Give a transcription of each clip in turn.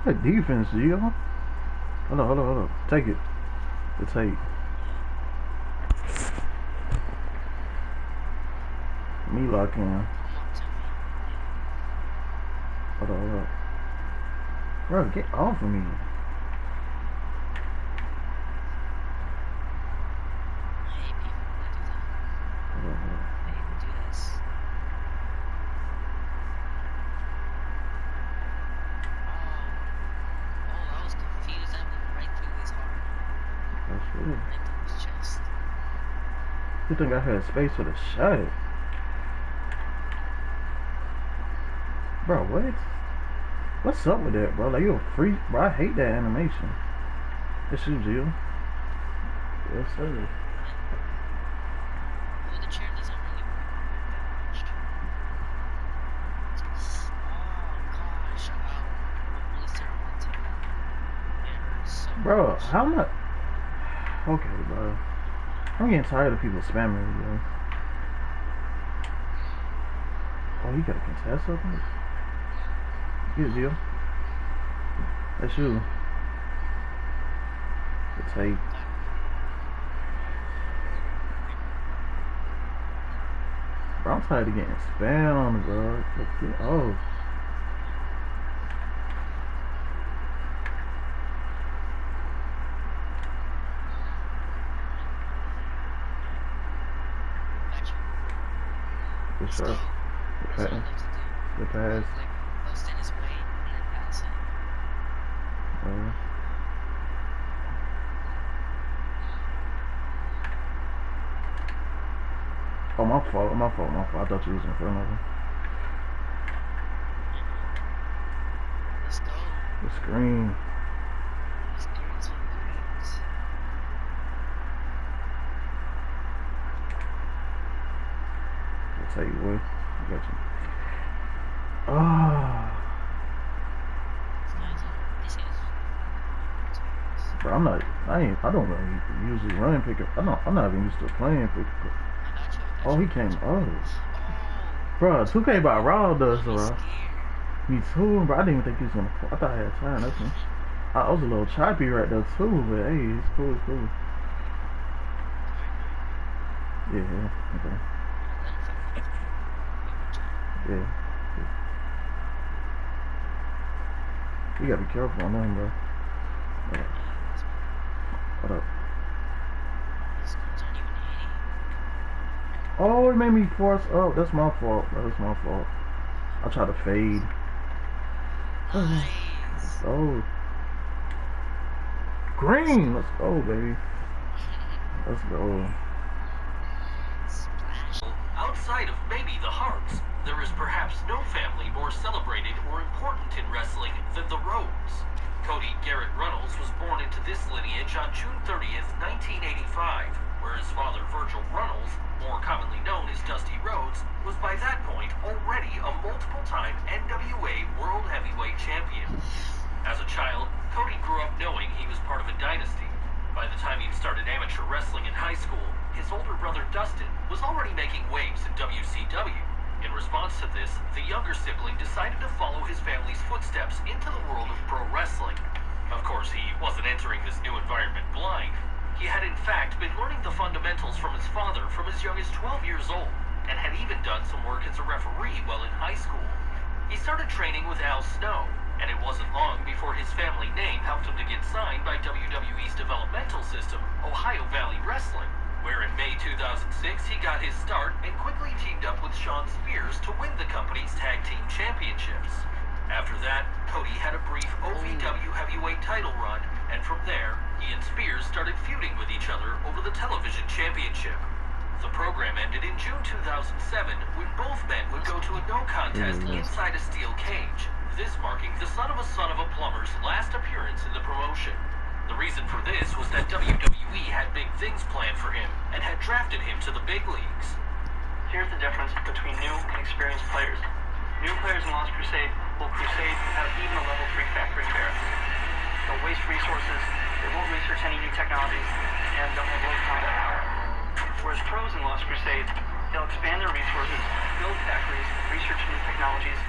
What defense, Gio? Hold on, hold on, hold on. Take it. The tape. Me lock in. Hold on, hold on. Bro, get off of me. Hold on, hold on. That's it. You think I had space for the shot? Bro, what? What's up with that, bro? Like, you're a freak, bro. I hate that animation. It's you, Jill. Yes, sir. Bro, how much? Okay, bro. I'm getting tired of people spamming me, yo. Oh, you got a contest open? Here, Jill. That's you. The tape. Bro, I'm tired of getting spammed, bro. Get off. Good shot. The pass. The pass. Oh, my fault, my fault, my fault. I thought you was in front of him. The screen. I'll tell you what. I got you. Oh. Bro, I don't really usually run pickup. I'm not even used to playing pickup. Oh, he came. Oh. Bro, 2K by Raw does, bro. Me too, bro. I didn't even think he was gonna. I thought I had time. That's me. I was a little choppy right there too, but hey, it's cool, it's cool. Yeah, okay. Yeah. You gotta be careful on them, bro. What up? Oh, it made me force up. That's my fault, bro. That's my fault. I try to fade. Let's go. Green. Let's go, baby. Let's go. Outside of maybe the Harts, there is perhaps no family more celebrated or important in wrestling than the Rhodes. Cody Garrett Runnels was born into this lineage on June 30th, 1985, where his father Virgil Runnels, more commonly known as Dusty Rhodes, was by that point already a multiple-time NWA World Heavyweight Champion. As a child, Cody grew up knowing he was part of a dynasty. By the time he'd started amateur wrestling in high school, his older brother Dustin was already making waves in WCW. In response to this, the younger sibling decided to follow his family's footsteps into the world of pro wrestling. Of course, he wasn't entering this new environment blind. He had in fact been learning the fundamentals from his father from as young as 12 years old, and had even done some work as a referee while in high school. He started training with Al Snow, and it wasn't long before his family name helped him to get signed by WWE's developmental system, Ohio Valley Wrestling, where in May 2006 he got his start and quickly teamed up with Shawn Spears to win the company's tag team championships. After that, Cody had a brief OVW heavyweight title run, and from there, he and Spears started feuding with each other over the television championship. The program ended in June 2007 when both men would go to a no contest inside a steel cage, this marking the son of a plumber's last appearance in the promotion. The reason for this was that WWE had big things planned for him and had drafted him to the big leagues. Here's the difference between new and experienced players. New players in Lost Crusade will crusade without even a level 3 factory barracks. They'll waste resources, they won't research any new technologies, and they'll have low combat power. Whereas pros in Lost Crusade, they'll expand their resources, build factories, research new technologies.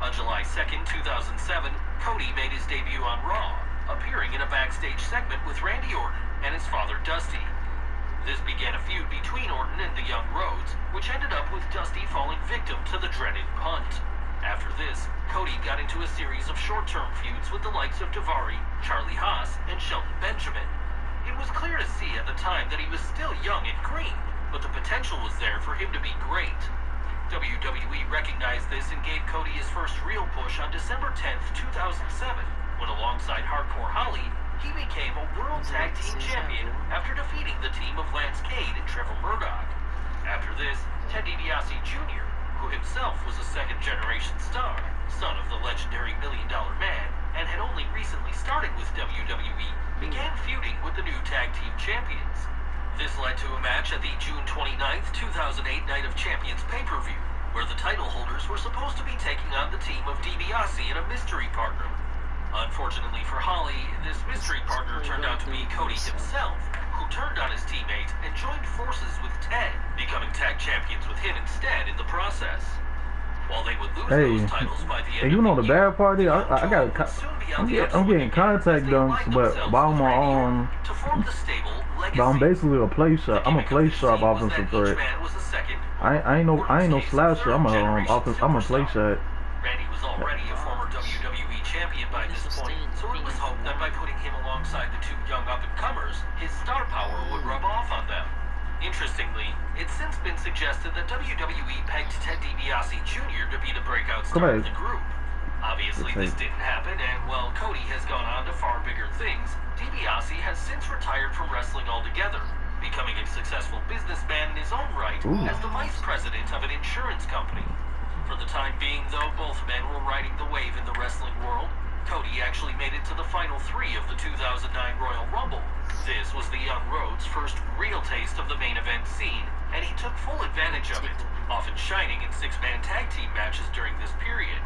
A July 2nd, 2007, Cody made his debut on Raw, appearing in a backstage segment with Randy Orton and his father Dusty. This began a feud between Orton and the Young Rhodes, which ended up with Dusty falling victim to the dreaded punt. After this, Cody got into a series of short-term feuds with the likes of Daivari, Charlie Haas, and Shelton Benjamin. It was clear to see at the time that he was still young and green, but the potential was there for him to be great. WWE recognized this and gave Cody his first real push on December 10th, 2007, when alongside Hardcore Holly, he became a World Tag Team Champion after defeating the team of Lance Cade and Trevor Murdoch. After this, Ted DiBiase Jr., who himself was a second-generation star, son of the legendary $1 Million Man, and had only recently started with WWE, began feuding with the new Tag Team Champions. This led to a match at the June 29th, 2008 Night of Champions pay-per-view, where the title holders were supposed to be taking on the team of DiBiase and a mystery partner. Unfortunately for Holly, this mystery partner turned out to be Cody himself, who turned on his teammate and joined forces with Ted, becoming tag champions with him instead in the process. While they would lose those titles by the end you know of the year, bad part is I'm getting contact dunks, but I'm on to form the stable Legacy. But I'm basically a play sharp. I'm a play sharp offensive threat. I ain't no slasher. I'm a play sharp. Randy was already a former WWE champion by this point, so it was hoped that by putting him alongside the two young up-and-comers, his star power would rub off on them. Interestingly, it's since been suggested that WWE pegged Ted DiBiase Jr. to be the breakout star of the group. Obviously, this didn't happen, and while Cody has gone on to far bigger things, DiBiase has since retired from wrestling altogether, becoming a successful businessman in his own right as the vice president of an insurance company. For the time being, though, both men were riding the wave in the wrestling world. Cody actually made it to the final three of the 2009 Royal Rumble. This was the Young Rhodes' first real taste of the main event scene, and he took full advantage of it, often shining in six-man tag team matches during this period.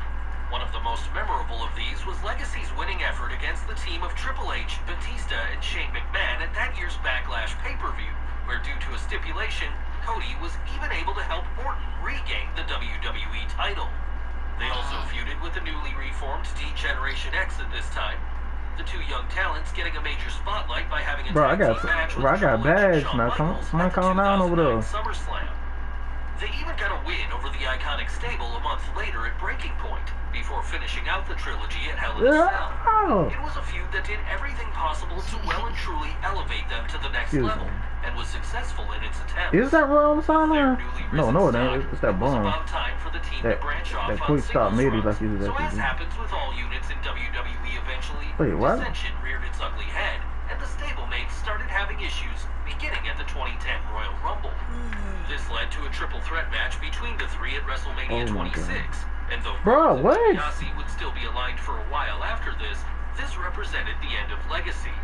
One of the most memorable of these was Legacy's winning effort against the team of Triple H, Batista, and Shane McMahon at that year's Backlash pay-per-view, where due to a stipulation, Cody was even able to help Orton regain the WWE title. They also feuded with the newly reformed D-Generation X at this time. The two young talents getting a major spotlight by having a tag team match with Triple H and Shawn Michaels at the 2009 SummerSlam. They even got a win over the iconic stable a month later at Breaking Point, before finishing out the trilogy at Hell in a Cell. It was a feud that did everything possible to well and truly elevate them to the next level, and was successful in its attempts. Is that Ron Solo? No, it ain't. It's that Braun. That quick stop maybe like you did. So as happens with all units in WWE, eventually dissension reared its ugly head, and the stablemates started having issues, beginning at the 2010 Royal Rumble. This led to a triple threat match between the three at WrestleMania 26, and though DiBiase would still be aligned for a while after this, this represented the end of Legacy.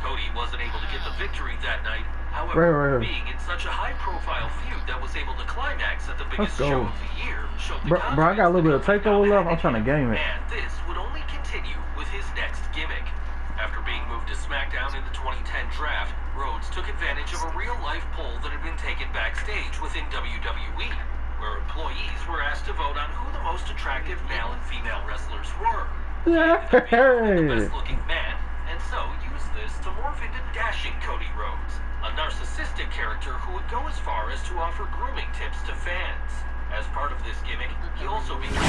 Cody wasn't able to get the victory that night, however, being in such a high-profile feud that was able to climax at the biggest show of the year showed the I got a little bit of takeover left. I'm trying to game it. And this would only continue with his next gimmick. After being moved to SmackDown in the 2010 draft, Rhodes took advantage of a real-life poll that had been taken backstage within WWE, where employees were asked to vote on who the most attractive male and female wrestlers were. The best-looking man, and so used this to morph into dashing Cody Rhodes, a narcissistic character who would go as far as to offer grooming tips to fans. As part of this gimmick, he also became